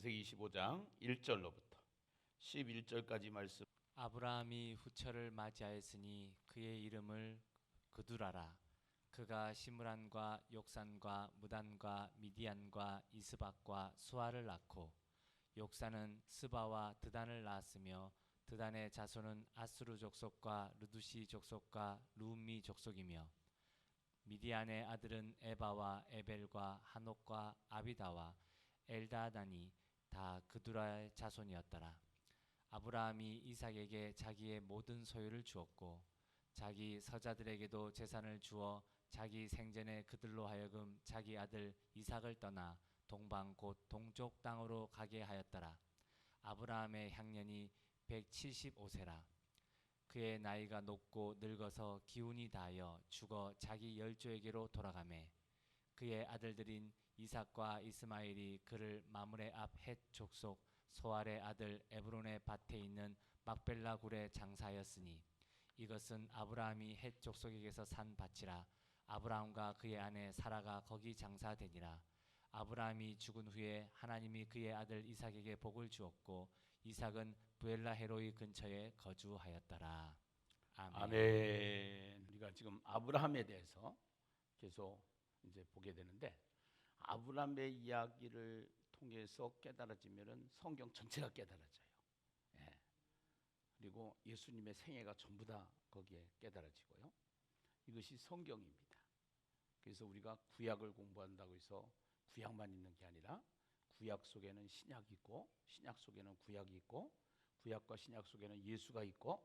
창세기 25장 1절로부터 11절까지 말씀. 아브라함이 후처를 맞이하였으니 그의 이름을 그두라라. 그가 시므란과 욕산과 무단과 미디안과 이스박과 수아를 낳고 욕산은 스바와 드단을 낳았으며 드단의 자손은 아스루 족속과 르두시 족속과 루미 족속이며 미디안의 아들은 에바와 에벨과 하녹과 아비다와 엘다다니 다 그두라의 자손이었더라. 아브라함이 이삭에게 자기의 모든 소유를 주었고 자기 서자들에게도 재산을 주어 자기 생전에 그들로 하여금 자기 아들 이삭을 떠나 동방 곧 동쪽 땅으로 가게 하였더라. 아브라함의 향년이 175세라. 그의 나이가 높고 늙어서 기운이 다하여 죽어 자기 열조에게로 돌아가매 그의 아들들인 이삭과 이스마엘이 그를 마므레 앞 헷 족속 소알의 아들 에브론의 밭에 있는 막벨라 굴에 장사하였으니 이것은 아브라함이 헷 족속에게서 산 밭이라. 아브라함과 그의 아내 사라가 거기 장사되니라. 아브라함이 죽은 후에 하나님이 그의 아들 이삭에게 복을 주었고 이삭은 부엘라 헤로이 근처에 거주하였더라. 아멘. 아멘. 우리가 지금 아브라함에 대해서 계속 이제 보게 되는데, 아브라함의 이야기를 통해서 깨달아지면은 성경 전체가 깨달아져요. 예. 그리고 예수님의 생애가 전부 다 거기에 깨달아지고요. 이것이 성경입니다. 그래서 우리가 구약을 공부한다고 해서 구약만 있는 게 아니라 구약 속에는 신약이 있고 신약 속에는 구약이 있고 구약과 신약 속에는 예수가 있고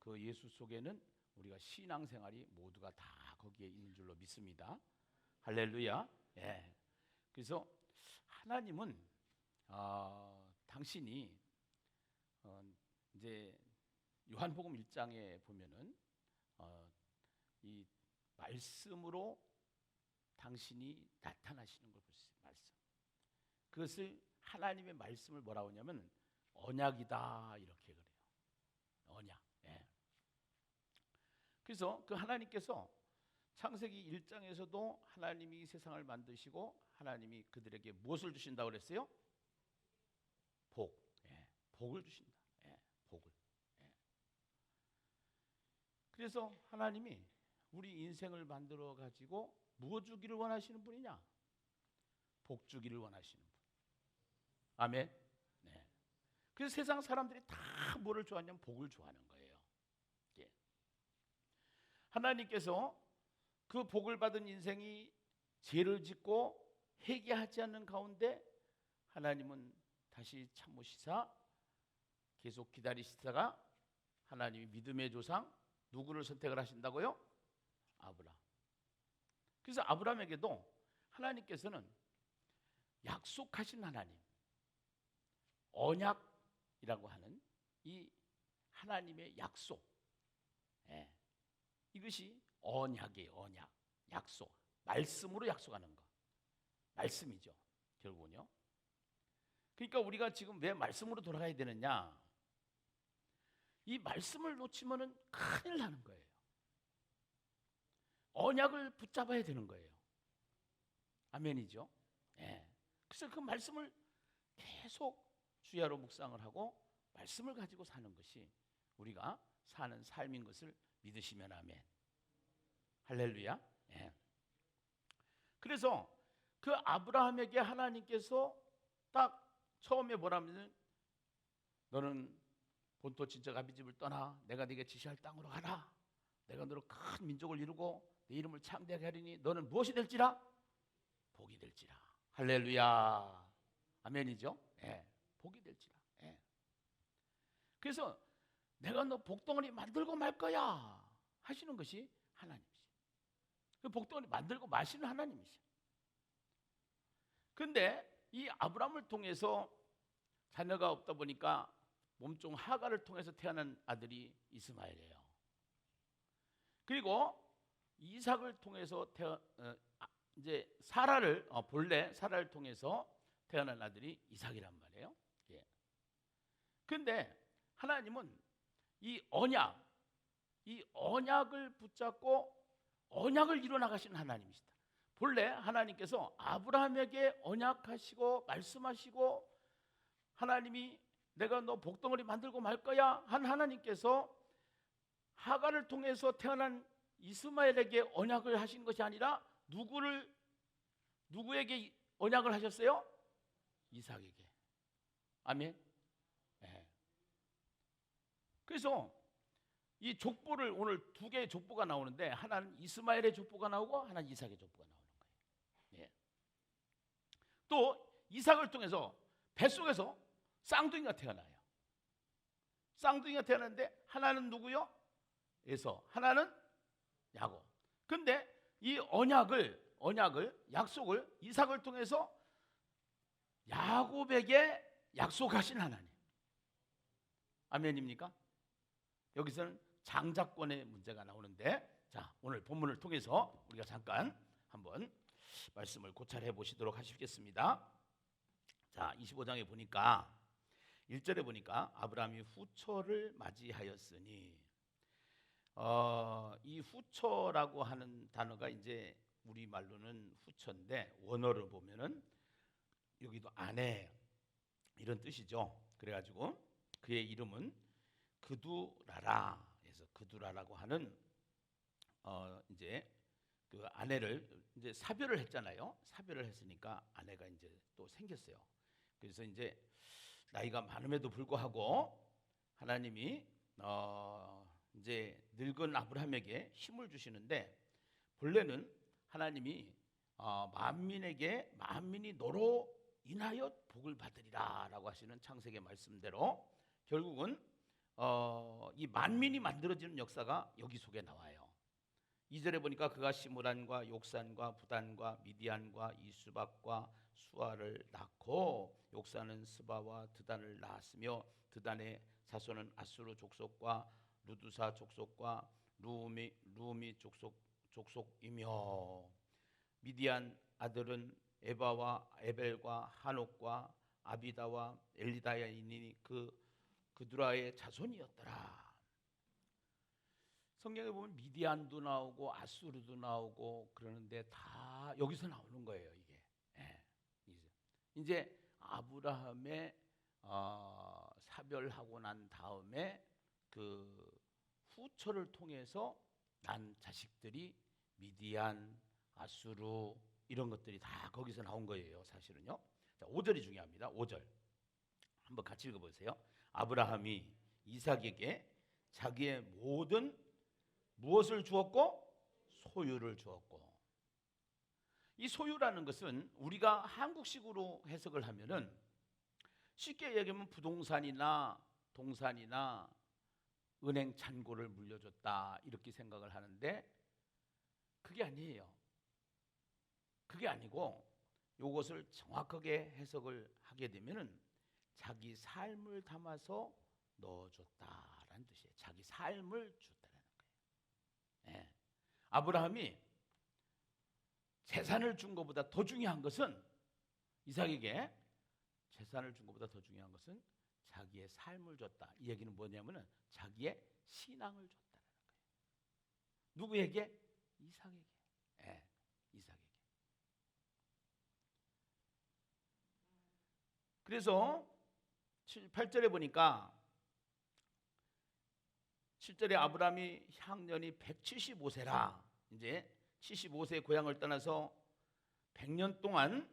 그 예수 속에는 우리가 신앙생활이 모두가 다 거기에 있는 줄로 믿습니다. 할렐루야. 예. 그래서 하나님은 당신이 이제 요한복음 1장에 보면은 이 말씀으로 당신이 나타나시는 걸 볼 수 있어요. 말씀. 그것을 하나님의 말씀을 뭐라고 하냐면 언약이다 이렇게 그래요. 언약. 예. 그래서 그 하나님께서 창세기 1장에서도 하나님이 세상을 만드시고 하나님이 그들에게 무엇을 주신다고 그랬어요? 복. 예. 복을 주신다. 예. 복을. 예. 그래서 하나님이 우리 인생을 만들어 가지고 무엇 주기를 원하시는 분이냐? 복 주기를 원하시는 분. 아멘. 네. 그래서 세상 사람들이 다 뭐를 좋아하냐면 복을 좋아하는 거예요. 예. 하나님께서 그 복을 받은 인생이 죄를 짓고 회개하지 않는 가운데 하나님은 다시 참으시사 계속 기다리시다가 하나님이 믿음의 조상 누구를 선택을 하신다고요? 아브라함. 그래서 아브라함에게도 하나님께서는 약속하신 하나님, 언약이라고 하는 이 하나님의 약속, 예. 이것이 언약이에요. 언약, 약속, 말씀으로 약속하는 거, 말씀이죠. 결국은요. 그러니까 우리가 지금 왜 말씀으로 돌아가야 되느냐? 이 말씀을 놓치면은 큰일 나는 거예요. 언약을 붙잡아야 되는 거예요. 아멘이죠. 예. 그래서 그 말씀을 계속 주야로 묵상을 하고 말씀을 가지고 사는 것이 우리가 사는 삶인 것을 믿으시면 아멘. 할렐루야. 예. 그래서 그 아브라함에게 하나님께서 딱 처음에 뭐라면 너는 본토 친척 아비집을 떠나 내가 네게 지시할 땅으로 가라. 내가 너로 큰 민족을 이루고 내 이름을 창대하게 하리니 너는 무엇이 될지라? 복이 될지라. 할렐루야. 아멘이죠. 예. 복이 될지라. 예. 그래서 내가 너 복덩어리 만들고 말 거야 하시는 것이 하나님이시. 그 복덩어리 만들고 마시는 하나님이시. 그런데 이 아브라함을 통해서 자녀가 없다 보니까 몸종 하가를 통해서 태어난 아들이 이스마엘이에요. 그리고 이삭을 통해서 이제 사라를 본래 사라를 통해서 태어난 아들이 이삭이란 말이에요. 예. 그런데 하나님은 이 언약을 붙잡고 언약을 이루어 나가시는 하나님이시다. 본래 하나님께서 아브라함에게 언약하시고 말씀하시고 하나님이 내가 너 복덩어리 만들고 말 거야 한 하나님께서 하갈을 통해서 태어난 이스마엘에게 언약을 하신 것이 아니라 누구에게 언약을 하셨어요? 이삭에게. 아멘. 네. 그래서 이 족보를 오늘 두 개의 족보가 나오는데 하나는 이스마엘의 족보가 나오고 하나는 이삭의 족보가 나오는 거예요. 예. 또 이삭을 통해서 뱃속에서 쌍둥이가 태어나요. 쌍둥이가 태어났는데 하나는 누구요? 에서, 하나는 야곱. 근데 이 약속을 이삭을 통해서 야곱에게 약속하신 하나님. 아멘입니까? 여기서는 장자권의 문제가 나오는데, 자, 오늘 본문을 통해서 우리가 잠깐 한번 말씀을 고찰해 보시도록 하시겠습니다. 자, 25장에 보니까 1절에 보니까 아브라함이 후처를 맞이하였으니, 이 후처라고 하는 단어가 이제 우리 말로는 후처인데 원어를 보면은 여기도 아내 이런 뜻이죠. 그래가지고 그의 이름은 그두라라. 그래서 그두라라고 하는 이제 그 아내를 이제 사별을 했잖아요. 사별을 했으니까 아내가 이제 또 생겼어요. 그래서 이제 나이가 많음에도 불구하고 하나님이 이제 늙은 아브라함에게 힘을 주시는데, 본래는 하나님이 만민이 너로 인하여 복을 받으리라라고 하시는 창세기 말씀대로 결국은 이 만민이 만들어지는 역사가 여기 속에 나와요. 2절에 보니까 그가 시므란과 욕산과 부단과 미디안과 이수박과 수아를 낳고 욕산은 스바와 드단을 낳았으며 드단의 자손은 아수르 족속과 루두사 족속과 루미 족속이며 미디안 아들은 에바와 에벨과 한옥과 아비다와 엘리다야이니 그두라의 자손이었더라. 성경에 보면 미디안도 나오고 아수르도 나오고 그러는데 다 여기서 나오는 거예요. 이게 이제 아브라함의 사별하고 난 다음에 그 후처를 통해서 난 자식들이 미디안, 아수르 이런 것들이 다 거기서 나온 거예요. 사실은요. 자, 5절이 중요합니다. 5절 한번 같이 읽어보세요. 아브라함이 이삭에게 자기의 모든 무엇을 주었고 소유를 주었고, 이 소유라는 것은 우리가 한국식으로 해석을 하면은 쉽게 얘기하면 부동산이나 동산이나 은행 잔고를 물려줬다 이렇게 생각을 하는데, 그게 아니에요. 그게 아니고 이것을 정확하게 해석을 하게 되면은 자기 삶을 담아서 넣어줬다라는 뜻이에요. 자기 삶을 줬다라는 거예요. 예. 아브라함이 재산을 준 것보다 더 중요한 것은, 이삭에게 재산을 준 것보다 더 중요한 것은 자기의 삶을 줬다. 이 얘기는 뭐냐면은 자기의 신앙을 줬다라는 거예요. 누구에게? 이삭에게. 예, 이삭에게. 그래서 8절에 보니까 7절에 아브라함이 향년이 175세라. 이제 75세 고향을 떠나서 100년 동안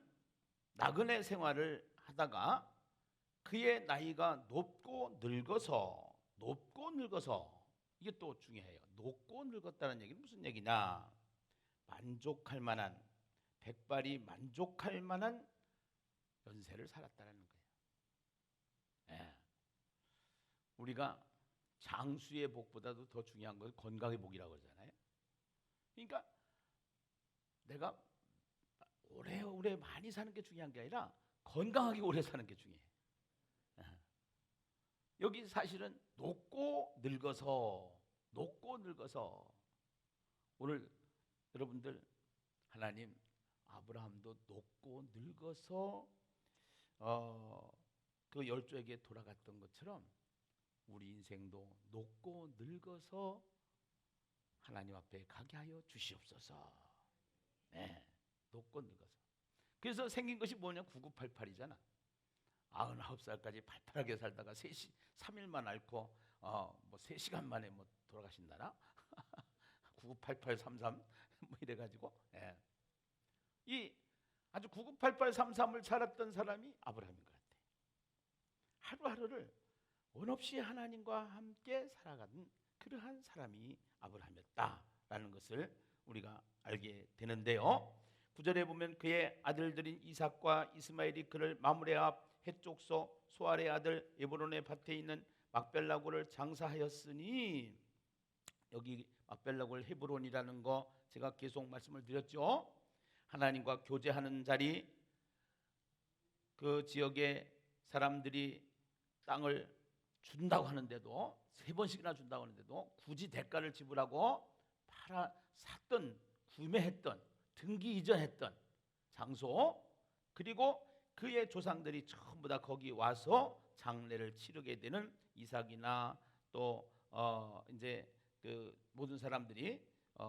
나그네 생활을 하다가 그의 나이가 높고 늙어서 이게 또 중요해요. 높고 늙었다는 얘기는 무슨 얘기냐? 만족할 만한, 백발이 만족할 만한 연세를 살았다는 거예요. 예. 우리가 장수의 복보다도 더 중요한 건 건강의 복이라고 그러잖아요. 그러니까 내가 오래오래 많이 사는 게 중요한 게 아니라 건강하게 오래 사는 게 중요해. 여기 사실은 높고 늙어서 오늘 여러분들 하나님 아브라함도 높고 늙어서 그 열조에게 돌아갔던 것처럼 우리 인생도 높고 늙어서 하나님 앞에 가게 하여 주시옵소서. 네, 높고 늙어서. 그래서 생긴 것이 뭐냐? 9988이잖아. 99살까지 팔팔하게 살다가 3일만 앓고 뭐 3시간 만에 뭐 돌아가신다나? 998833 뭐 이래가지고 이 아주 998833을 살았던 사람이 아브라함인 것 같아요. 하루하루를 원 없이 하나님과 함께 살아가는 그러한 사람이 아브라함이었다라는 것을 우리가 알게 되는데요. 9절에 보면 그의 아들들인 이삭과 이스마엘이 그를 마므레 앞 헷족소 소알의 아들 에브론의 밭에 있는 막벨라고를 장사하였으니, 여기 막벨라고를 헤브론이라는 거 제가 계속 말씀을 드렸죠. 하나님과 교제하는 자리, 그 지역의 사람들이 땅을 준다고 하는데도 3번씩이나 준다고 하는데도 굳이 대가를 지불하고 샀던, 구매했던, 등기 이전했던 장소, 그리고 그의 조상들이 전부 다 거기 와서 장례를 치르게 되는 이삭이나 또 이제 그 모든 사람들이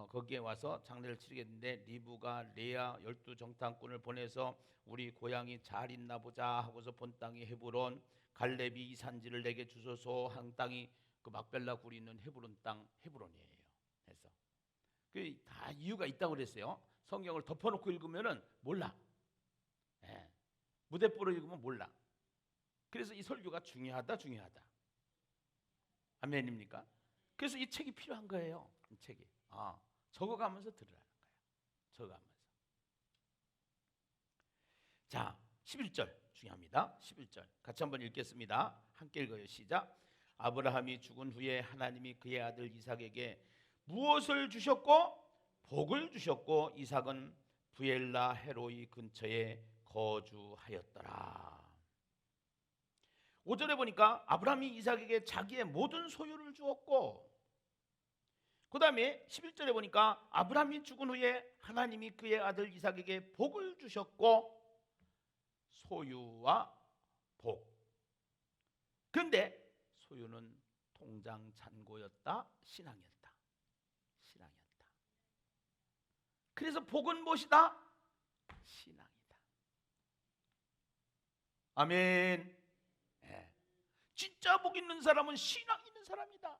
거기에 와서 장례를 치르게 되는데, 리브가 레아 12정탐꾼을 보내서 우리 고향이 잘 있나 보자 하고서 본 땅이 헤브론, 갈렙이 이 산지를 내게 주소서 한 땅이 그 막벨라 굴이 있는 헤브론 땅, 헤브론이에요. 그래서 그 다 이유가 있다고 그랬어요. 성경을 덮어놓고 읽으면은 몰라. 무대뽀로 읽으면 몰라. 그래서 이 설교가 중요하다. 아멘입니까? 그래서 이 책이 필요한 거예요. 이 책이 적어가면서 들으라는 거예요. 적어가면서. 자, 11절 중요합니다. 11절 같이 한번 읽겠습니다. 함께 읽어요. 시작. 아브라함이 죽은 후에 하나님이 그의 아들 이삭에게 무엇을 주셨고? 복을 주셨고 이삭은 부엘라 헤로이 근처에 거주하였더라. 5절에 보니까 아브라함이 이삭에게 자기의 모든 소유를 주었고, 그 다음에 11절에 보니까 아브라함이 죽은 후에 하나님이 그의 아들 이삭에게 복을 주셨고, 소유와 복. 그런데 소유는 통장 잔고였다, 신앙이었다. 그래서 복은 무엇이다? 신앙이다. 아멘. 진짜 복 있는 사람은 신앙 있는 사람이다.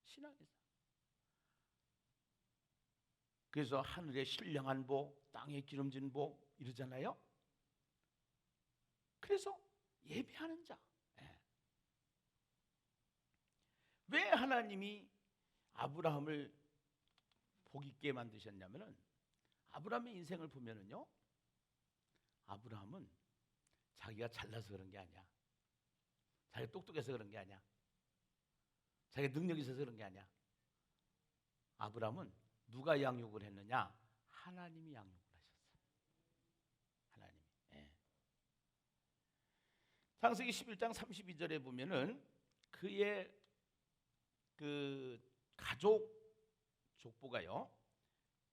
신앙이다. 그래서 하늘에 신령한 복, 땅에 기름진 복 이러잖아요. 그래서 예배하는 자. 왜 하나님이 아브라함을 복 있게 만드셨냐면은, 아브라함의 인생을 보면은요, 아브라함은 자기가 잘나서 그런 게 아니야. 자기가 똑똑해서 그런 게 아니야. 자기가 능력이 있어서 그런 게 아니야. 아브라함은 누가 양육을 했느냐? 하나님이 양육을 하셨어요. 하나님이. 창세기 11장 32절에 보면은 그의 그 가족 족보가요.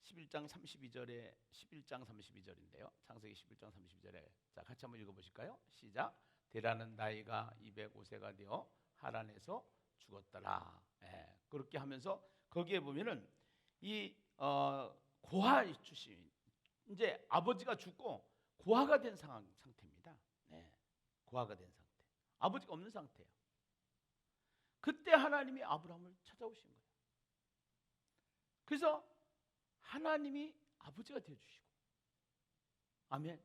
11장 32절인데요. 창세기 11장 32절에 자 같이 한번 읽어보실까요? 시작. 데라는 나이가 205세가 되어 하란에서 죽었더라. 그렇게 하면서 거기에 보면은 이 고아 출신, 이제 아버지가 죽고 고아가 된 상태입니다. 고아가 된 상태. 아버지가 없는 상태예요. 그때 하나님이 아브라함을 찾아오신 거예요. 그래서 하나님이 아버지가 되어주시고, 아멘,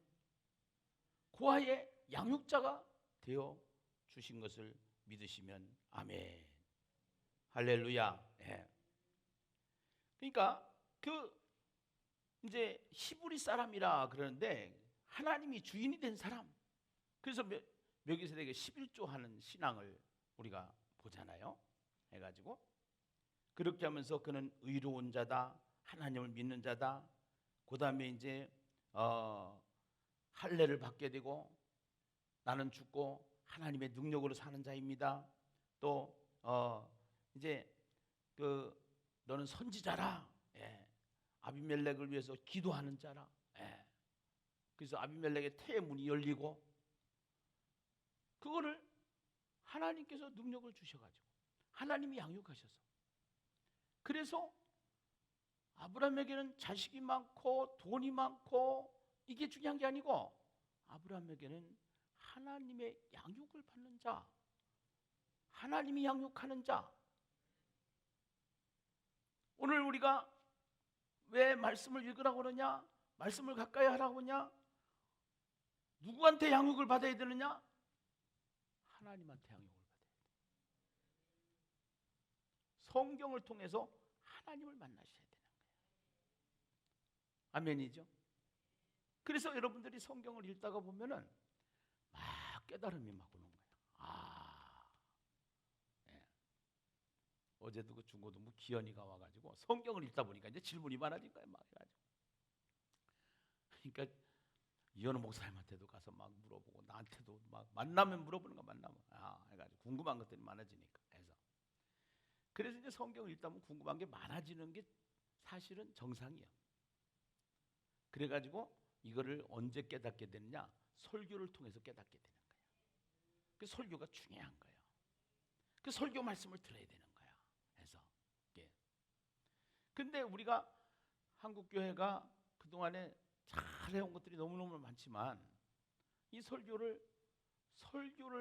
고아의 양육자가 되어주신 것을 믿으시면 아멘, 할렐루야. 그러니까 그 이제 히브리 사람이라 그러는데 하나님이 주인이 된 사람. 그래서 멜기세덱에게 11조 하는 신앙을 우리가 보잖아요. 해가지고 그렇게 하면서 그는 의로운 자다, 하나님을 믿는 자다. 그 다음에 이제 할례를 받게 되고 나는 죽고 하나님의 능력으로 사는 자입니다. 또 이제 너는 선지자라. 아비멜렉을 위해서 기도하는 자라. 그래서 아비멜렉의 태의 문이 열리고, 그거를 하나님께서 능력을 주셔가지고 하나님이 양육하셔서, 그래서 아브라함에게는 자식이 많고 돈이 많고 이게 중요한 게 아니고 아브라함에게는 하나님의 양육을 받는 자, 하나님이 양육하는 자. 오늘 우리가 왜 말씀을 읽으라고 그러냐? 말씀을 가까이 하라고 하냐? 누구한테 양육을 받아야 되느냐? 하나님한테 양육을 받아야 돼. 성경을 통해서 하나님을 만나셔야 되는 거예요. 아멘이죠? 그래서 여러분들이 성경을 읽다가 보면은 막 깨달음이 막 오는 거예요. 예. 어제도 그 중고등부 기현이가 와가지고 성경을 읽다 보니까 이제 질문이 많아진 거예요. 막 해가지고. 그러니까 이현우 목사님한테도 가서 막 물어보고 나한테도 막 만나면 물어보는 거 만나면 해가지고 궁금한 것들이 많아지니까 해서 그래서 이제 성경을 읽다 보면 궁금한 게 많아지는 게 사실은 정상이에요. 그래가지고 이거를 언제 깨닫게 되느냐? 설교를 통해서 깨닫게 되는 거예요. 그 설교가 중요한 거예요. 그 설교 말씀을 들어야 되는 거야. 해서 예. 근데 우리가 한국 교회가 그 동안에 잘해온 것들이 너무너무 많지만 이 설교를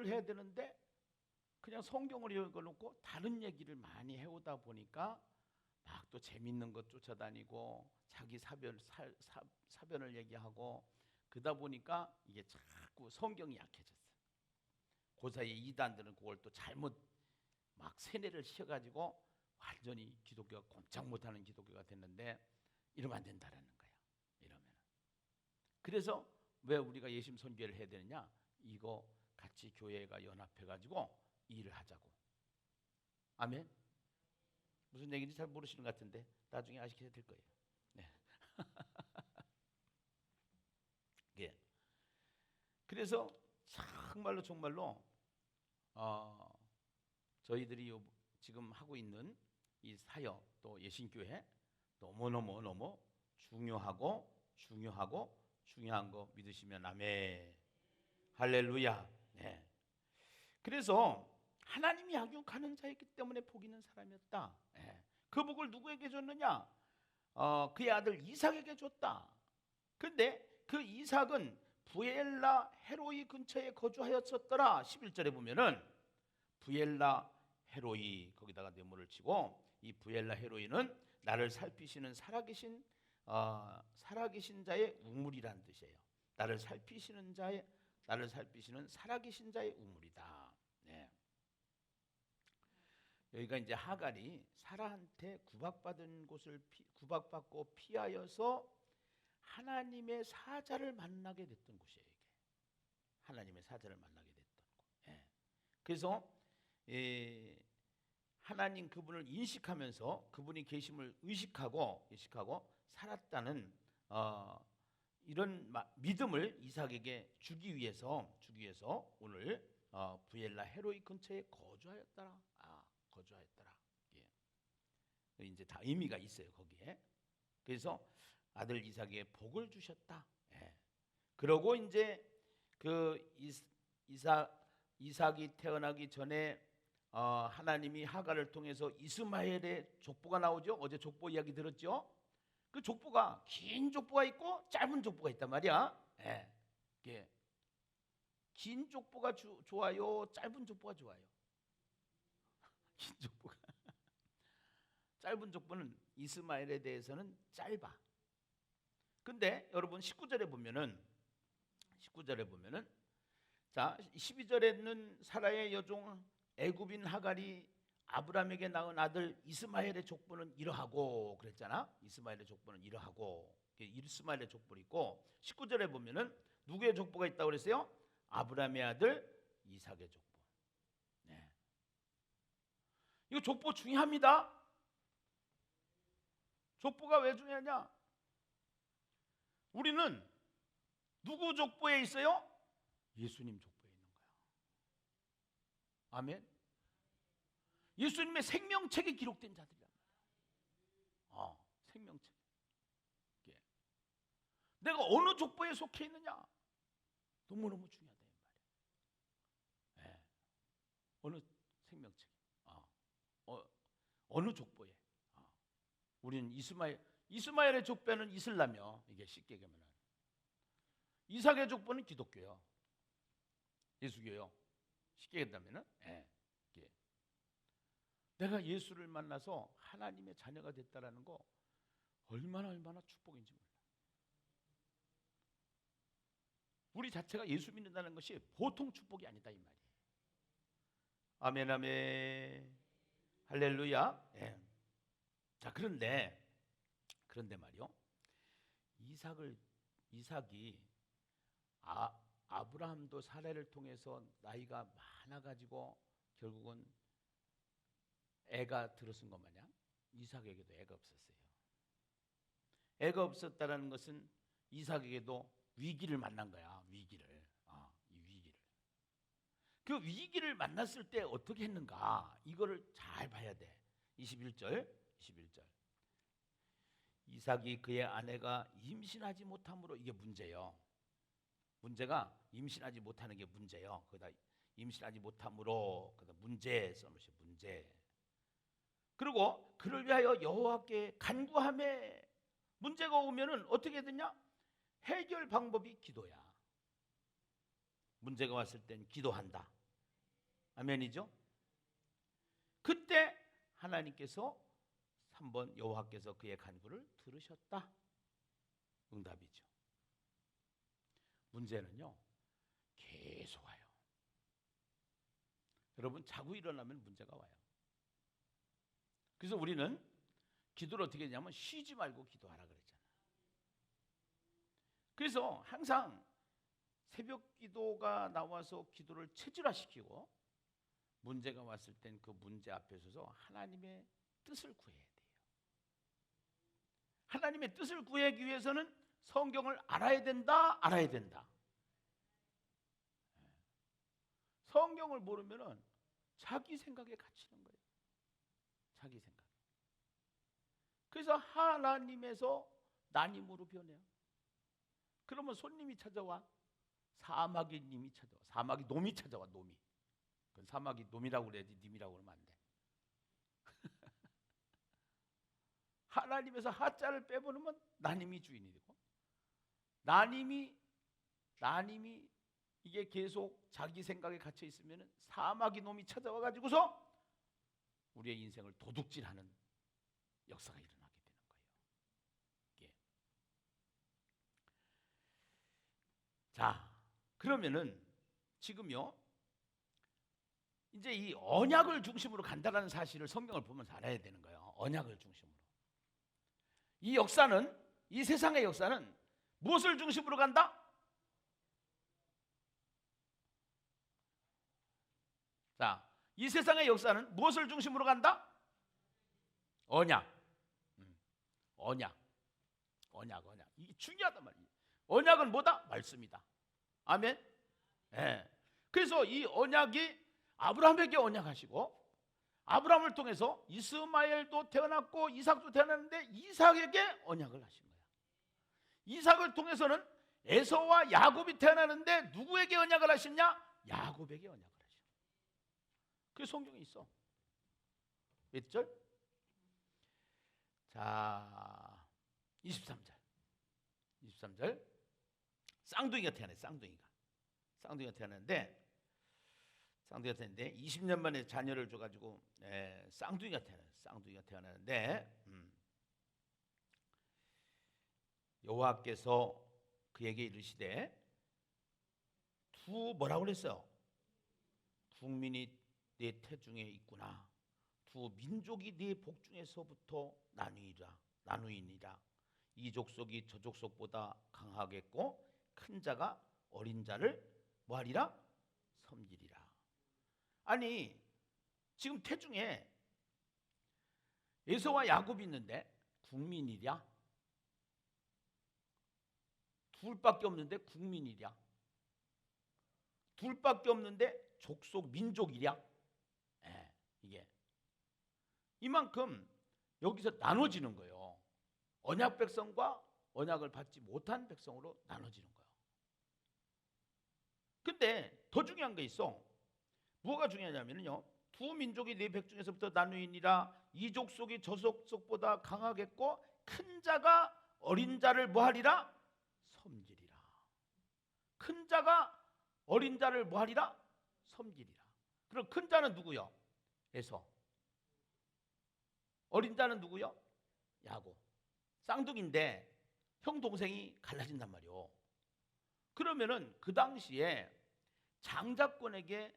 해야 되는데 그냥 성경을 읽어놓고 다른 얘기를 많이 해오다 보니까 막 또 재밌는 것 쫓아다니고 자기 사변을 얘기하고 그러다 보니까 이게 자꾸 성경이 약해졌어요. 그 사이에 이단들은 그걸 또 잘못 막 세뇌를 시켜가지고 완전히 기독교가 꼼짝 못하는 기독교가 됐는데 이러면 안 된다라는 거예요. 이러면 그래서 왜 우리가 예심 선교회를 해야 되느냐? 이거 같이 교회가 연합해가지고 일을 하자고. 아멘. 무슨 얘기인지 잘 모르시는 것 같은데 나중에 아시게 될 거예요. 네. 예. 그래서 정말로 저희들이 지금 하고 있는 이 사역 또 예신교회 너무 중요한 거 믿으시면 아멘. 할렐루야. 네. 그래서 하나님이 양육하는 자였기 때문에 복 있는 사람이었다. 예. 그 복을 누구에게 줬느냐? 그의 아들 이삭에게 줬다. 그런데 그 이삭은 부엘라 헤로이 근처에 거주하였었더라. 11절에 보면은 부엘라 헤로이 거기다가 네모를 치고 이 부엘라 헤로이는 나를 살피시는 살아계신 자의 우물이라는 뜻이에요. 나를 살피시는 살아계신 자의 우물이다. 네. 여기가 이제 하갈이 사라한테 구박받고 피하여서 하나님의 사자를 만나게 됐던 곳이에요. 이게 하나님의 사자를 만나게 됐던 곳. 예. 그래서 하나님 그분을 인식하면서 그분이 계심을 의식하고 살았다는 이런 믿음을 이삭에게 주기 위해서 오늘 부엘라 헤로이 근처에 거주하였더라. 예. 이제 다 의미가 있어요 거기에. 그래서 아들 이삭에게 복을 주셨다. 예. 그러고 이제 그 이삭이 태어나기 전에 하나님이 하갈을 통해서 이스마엘의 족보가 나오죠. 어제 족보 이야기 들었죠. 그 족보가 긴 족보가 있고 짧은 족보가 있단 말이야. 예. 예. 긴 족보가 좋아요, 짧은 족보가 좋아요? 긴 족보가. 짧은 족보는 이스마엘에 대해서는 짧아. 근데 여러분 19절에 보면은 자 12절에는 사라의 여종 애굽인 하갈이 아브라함에게 낳은 아들 이스마엘의 족보는 이러하고 그랬잖아. 이스마엘의 족보는 이러하고 이스마엘의 족보를 있고 19절에 보면은 누구의 족보가 있다고 그랬어요? 아브라함의 아들 이삭의 족보. 네. 이거 족보 중요합니다. 족보가 왜 중요하냐? 우리는 누구 족보에 있어요? 예수님 족보에 있는 거야. 아멘. 예수님의 생명책에 기록된 자들이란 말이야. 생명책. 예. 내가 어느 족보에 속해 있느냐? 너무너무 중요하다 이 말이야. 예. 어느 생명책. 어느 족보에. 우리는 이스마엘의 족보는 이슬람이요. 이게 쉽게 얘기하면 이삭의 족보는 기독교요. 예수교요. 쉽게 얘기하면은 예. 내가 예수를 만나서 하나님의 자녀가 됐다라는 거 얼마나 축복인지 몰라. 우리 자체가 예수 믿는다는 것이 보통 축복이 아니다 이 말이에요. 아멘 아멘 할렐루야. 예. 자 그런데 말이요. 이삭이 아브라함도 사례를 통해서 나이가 많아가지고 결국은 애가 들어선 것 마냥 이삭에게도 애가 없었어요. 애가 없었다는 것은 이삭에게도 위기를 만난 거야. 위기를. 이 위기를. 그 위기를 만났을 때 어떻게 했는가? 이거를 잘 봐야 돼. 21절. 이삭이 그의 아내가 임신하지 못함으로 이게 문제예요. 문제가 임신하지 못하는 게 문제예요. 거기다 임신하지 못함으로 그다 문제 써놓으세요. 문제. 그리고 그를 위하여 여호와께 간구하매 문제가 오면은 어떻게 되냐? 해결 방법이 기도야. 문제가 왔을 땐 기도한다. 아멘이죠? 그때 하나님께서 3번 여호와께서 그의 간구를 들으셨다. 응답이죠. 문제는요 계속 와요. 여러분 자고 일어나면 문제가 와요. 그래서 우리는 기도를 어떻게 했냐면 쉬지 말고 기도하라 그랬잖아요. 그래서 항상 새벽 기도가 나와서 기도를 체질화시키고 문제가 왔을 땐 그 문제 앞에 서서 하나님의 뜻을 구해야 돼요. 하나님의 뜻을 구하기 위해서는 성경을 알아야 된다. 성경을 모르면은 자기 생각에 갇히는 거예요. 자기 생각. 그래서 하나님에서 난임으로 변해요. 그러면 손님이 찾아와. 사마귀 놈이 찾아와. 놈이. 그건 사마귀 놈이라고 그래야지 님이라고 그러면 안 돼. 하나님에서 하자를 빼버리면 나님이 주인이 되고 나님이 이게 계속 자기 생각에 갇혀 있으면 사마귀 놈이 찾아와 가지고서 우리의 인생을 도둑질하는 역사가 일어나게 되는 거예요. 예. 자, 그러면은 지금요 이제 이 언약을 중심으로 간다라는 사실을 성경을 보면서 알아야 되는 거예요. 언약을 중심으로. 이 역사는 이 세상의 역사는 무엇을 중심으로 간다? 자, 이 세상의 역사는 무엇을 중심으로 간다? 언약. 언약. 이게 중요하단 말이에요. 언약은 뭐다? 말씀이다. 아멘. 예. 그래서 이 언약이 아브라함에게 언약하시고 아브라함을 통해서 이스마엘도 태어났고 이삭도 태어났는데 이삭에게 언약을 하신 거야. 이삭을 통해서는 에서와 야곱이 태어나는데 누구에게 언약을 하셨냐? 야곱에게 언약을 하셨어. 그게 성경에 있어. 몇 절? 자, 23절. 쌍둥이가 태어났어요. 쌍둥이가 태어났는데 20년 만에 자녀를 줘가지고 쌍둥이가 태어났는데 여호와께서 그에게 이르시되 뭐라고 그랬어요? 국민이 네 태중에 있구나. 두 민족이 네 복중에서부터 나누이니라. 이 족속이 저 족속보다 강하겠고 큰 자가 어린 자를 뭐하리라? 섬기리라. 아니 지금 태중에 에서와 야곱이 있는데 국민이랴? 둘밖에 없는데 국민이랴? 둘밖에 없는데 족속 민족이랴? 이게 이만큼 여기서 나눠지는 거예요. 언약 백성과 언약을 받지 못한 백성으로 나눠지는 거예요. 근데 더 중요한 게 있어. 뭐가 중요하냐면요. 두 민족이 네 백중에서부터 나누이니라. 이 족속이 저 족속보다 강하겠고 큰 자가 어린 자를 뭐하리라? 섬기리라. 큰 자가 어린 자를 뭐하리라? 섬기리라. 그럼 큰 자는 누구요? 에서. 어린 자는 누구요? 야곱. 쌍둥이인데 형 동생이 갈라진단 말이요. 그러면은 그 당시에 장자권에게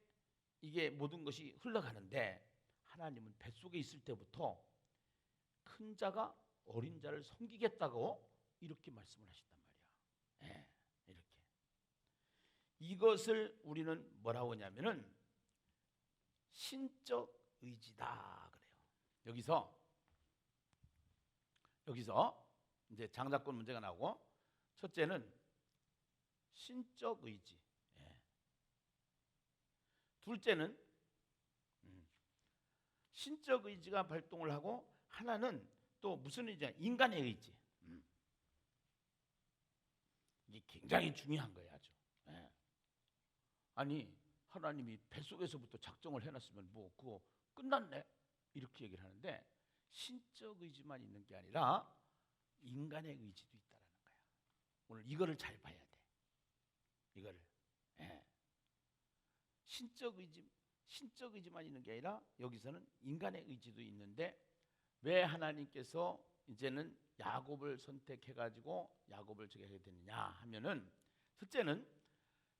이게 모든 것이 흘러가는데 하나님은 뱃속에 있을 때부터 큰 자가 어린 자를 섬기겠다고 이렇게 말씀을 하신단 말이야. 예, 이렇게. 이것을 우리는 뭐라고 하냐면은 신적 의지다 그래요. 여기서 이제 장자권 문제가 나오고, 첫째는 신적 의지, 예. 둘째는 신적 의지가 발동을 하고, 하나는 또 무슨 의지야? 인간의 의지. 이게 굉장히 중요한 거예요, 아주. 예. 아니 하나님이 뱃속에서부터 작정을 해놨으면 뭐 그거 끝났네 이렇게 얘기를 하는데, 신적 의지만 있는 게 아니라 인간의 의지도 있다라는 거야. 오늘 이거를 잘 봐야 돼. 이거를. 예. 신적 의지만 있는 게 아니라 여기서는 인간의 의지도 있는데, 왜 하나님께서 이제는 야곱을 선택해 가지고 야곱을 저게 해야 되느냐 하면은, 첫째는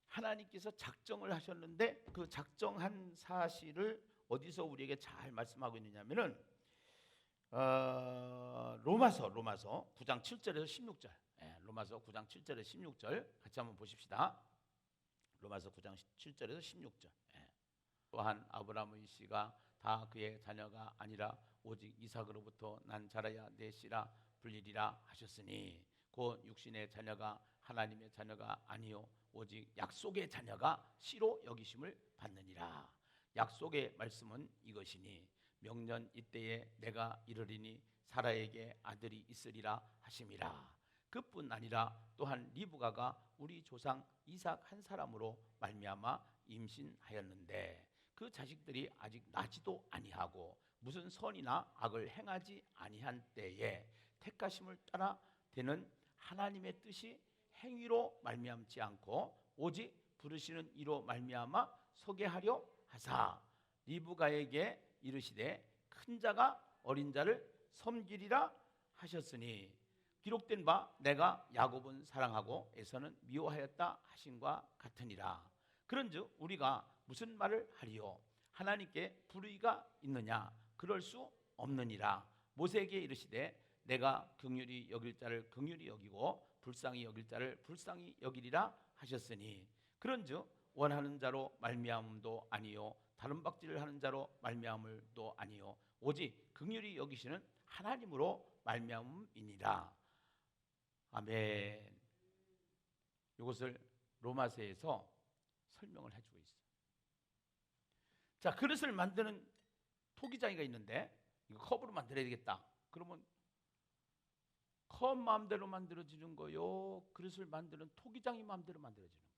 하나님께서 작정을 하셨는데 그 작정한 사실을 어디서 우리에게 잘 말씀하고 있느냐면은 로마서 9장 7절에서 16절. 예, 로마서 9장 7절에서 16절 같이 한번 보십시다. 로마서 9장 7절에서 16절. 예. 또한 아브라함의 씨가 다 그의 자녀가 아니라 오직 이삭으로부터 난 자라야 내 씨라 불리리라 하셨으니, 곧 육신의 자녀가 하나님의 자녀가 아니요 오직 약속의 자녀가 씨로 여기심을 받느니라. 약속의 말씀은 이것이니 명년 이때에 내가 이르리니 사라에게 아들이 있으리라 하심이라. 그뿐 아니라 또한 리브가가 우리 조상 이삭 한 사람으로 말미암아 임신하였는데 그 자식들이 아직 나지도 아니하고 무슨 선이나 악을 행하지 아니한 때에 택하심을 따라 되는 하나님의 뜻이 행위로 말미암지 않고 오직 부르시는 이로 말미암아 서게 하려 하사 리브가에게 이르시되 큰 자가 어린 자를 섬기리라 하셨으니, 기록된 바 내가 야곱은 사랑하고 에서는 미워하였다 하신과 같으니라. 그런즉 우리가 무슨 말을 하리요? 하나님께 불의가 있느냐? 그럴 수 없느니라. 모세에게 이르시되 내가 긍휼히 여길 자를 긍휼히 여기고 불쌍히 여길 자를 불쌍히 여기리라 하셨으니, 그런즉 원하는 자로 말미암음도 아니요 다른 박질을 하는 자로 말미암음도 아니요 오직 긍휼히 여기시는 하나님으로 말미암음이니라. 아멘. 이것을 로마서에서 설명을 해주고 있어요. 자, 그릇을 만드는 토기장이가 있는데 이거 컵으로 만들어야 되겠다. 그러면 컵 마음대로 만들어지는 거요, 그릇을 만드는 토기장이 마음대로 만들어지는 거예요.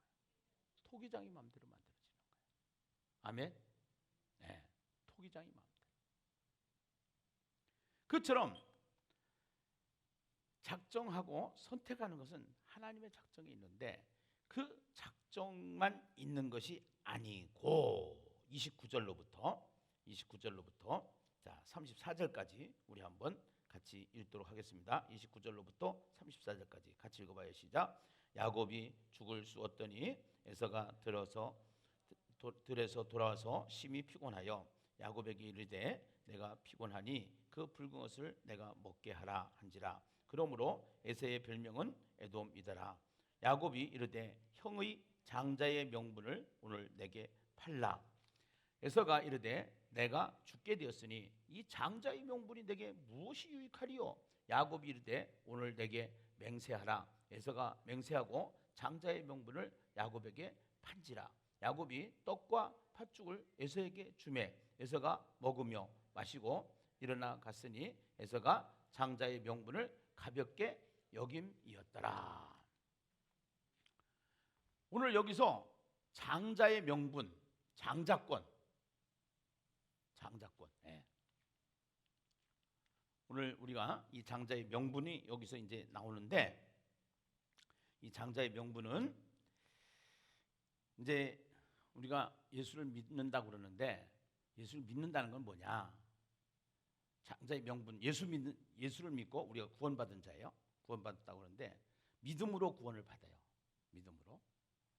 토기장이 마음대로 만들어지는 거예요. 아멘. 네, 토기장이 마음대로. 그처럼 작정하고 선택하는 것은 하나님의 작정이 있는데 그 작정만 있는 것이 아니고 29절로부터 자 34절까지 우리 한번 같이 읽도록 하겠습니다. 29절로부터 34절까지 같이 읽어봐요. 시작. 야곱이 죽을 쑤었더니 에서가 들에서 돌아와서 심히 피곤하여 야곱에게 이르되 내가 피곤하니 그 붉은 것을 내가 먹게 하라 한지라. 그러므로 에서의 별명은 에돔이더라. 야곱이 이르되 형의 장자의 명분을 오늘 내게 팔라. 에서가 이르되 내가 죽게 되었으니 이 장자의 명분이 내게 무엇이 유익하리요? 야곱이 이르되 오늘 내게 맹세하라. 에서가 맹세하고 장자의 명분을 야곱에게 판지라. 야곱이 떡과 팥죽을 에서에게 주매 에서가 먹으며 마시고 일어나 갔으니 에서가 장자의 명분을 가볍게 여김이었더라. 오늘 여기서 장자의 명분, 장자권. 예. 오늘 우리가 이 장자의 명분이 여기서 이제 나오는데, 이 장자의 명분은 이제 우리가 예수를 믿는다고 그러는데 예수를 믿는다는 건 뭐냐? 장자의 명분, 예수를 믿고 우리가 구원받은 자예요. 구원받았다고 그러는데 믿음으로 구원을 받아요. 믿음으로.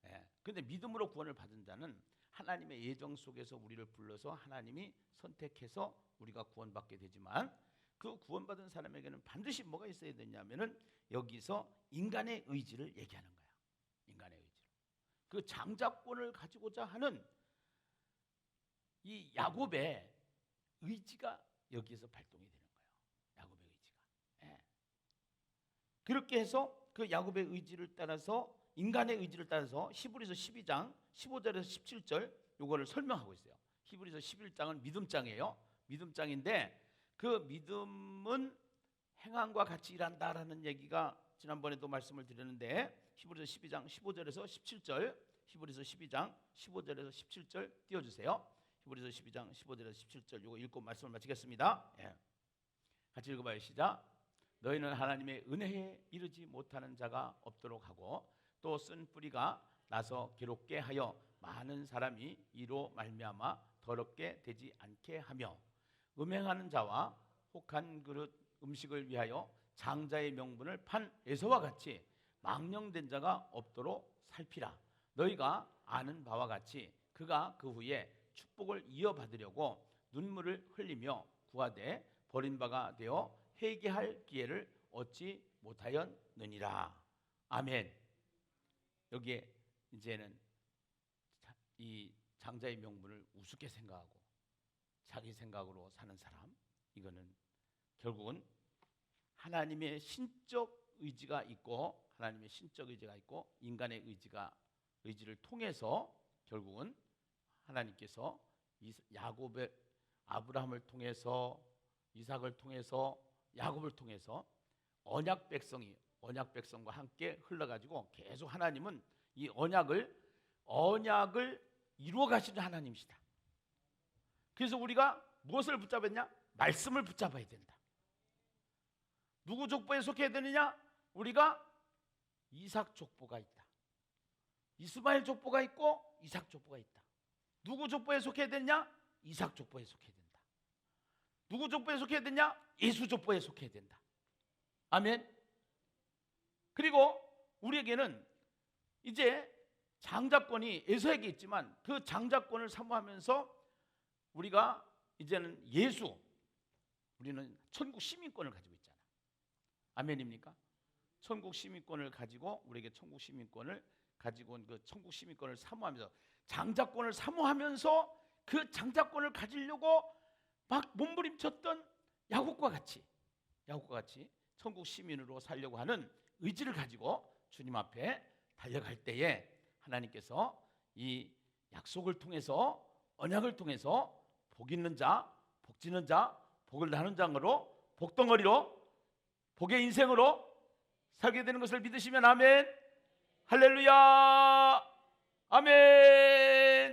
예. 근데 믿음으로 구원을 받은 자는 하나님의 예정 속에서 우리를 불러서 하나님이 선택해서 우리가 구원받게 되지만 그 구원받은 사람에게는 반드시 뭐가 있어야 되냐면은 여기서 인간의 의지를 얘기하는 거야. 인간의 의지를. 그 장자권을 가지고자 하는 이 야곱의 의지가 여기에서 발동이 되는 거예요. 야곱의 의지가. 예. 그렇게 해서 그 야곱의 의지를 따라서 인간의 의지를 따라서 히브리서 12장 15절에서 17절 요거를 설명하고 있어요. 히브리서 11장은 믿음장이에요. 믿음장인데 그 믿음은 행함과 같이 일한다라는 얘기가 지난번에도 말씀을 드렸는데 히브리서 12장 15절에서 17절 히브리서 12장 15절에서 17절 띄워주세요. 히브리서 12장 15절에서 17절 요거 읽고 말씀을 마치겠습니다. 예. 같이 읽어봐요. 시작. 너희는 하나님의 은혜에 이르지 못하는 자가 없도록 하고 또 쓴 뿌리가 나서 괴롭게 하여 많은 사람이 이로 말미암아 더럽게 되지 않게 하며 음행하는 자와 혹한 그릇 음식을 위하여 장자의 명분을 판 에서와 같이 망령된 자가 없도록 살피라. 너희가 아는 바와 같이 그가 그 후에 축복을 이어받으려고 눈물을 흘리며 구하되 버린 바가 되어 회개할 기회를 얻지 못하였느니라. 아멘. 여기에 이제는 이 장자의 명분을 우습게 생각하고 자기 생각으로 사는 사람, 이거는 결국은 하나님의 신적 의지가 있고 하나님의 신적 의지가 있고 인간의 의지를 통해서 결국은 하나님께서 야곱의 아브라함을 통해서 이삭을 통해서 야곱을 통해서 언약 백성과 함께 흘러가지고 계속 하나님은 이 언약을 이루어 가시는 하나님이시다. 그래서 우리가 무엇을 붙잡았냐? 말씀을 붙잡아야 된다. 누구 족보에 속해야 되느냐? 우리가 이삭 족보가 있다. 이스마엘 족보가 있고 이삭 족보가 있다. 누구 족보에 속해야 되느냐? 이삭 족보에 속해야 된다. 누구 족보에 속해야 되냐? 예수 족보에 속해야 된다. 아멘. 그리고 우리에게는 이제 장자권이 에서에게 있지만 그 장자권을 사모하면서 우리가 이제는 우리는 천국 시민권을 가지고 있잖아. 아멘입니까? 천국 시민권을 가지고 우리에게 천국 시민권을 가지고 온 그 천국 시민권을 사모하면서 장자권을 사모하면서 그 장자권을 가지려고 막 몸부림쳤던 야곱과 같이 천국 시민으로 살려고 하는 의지를 가지고 주님 앞에 달려갈 때에 하나님께서 이 약속을 통해서 언약을 통해서 복 있는 자, 복 지는 자, 복을 나눈 자로 복덩어리로 복의 인생으로 살게 되는 것을 믿으시면 아멘. 할렐루야. 아멘.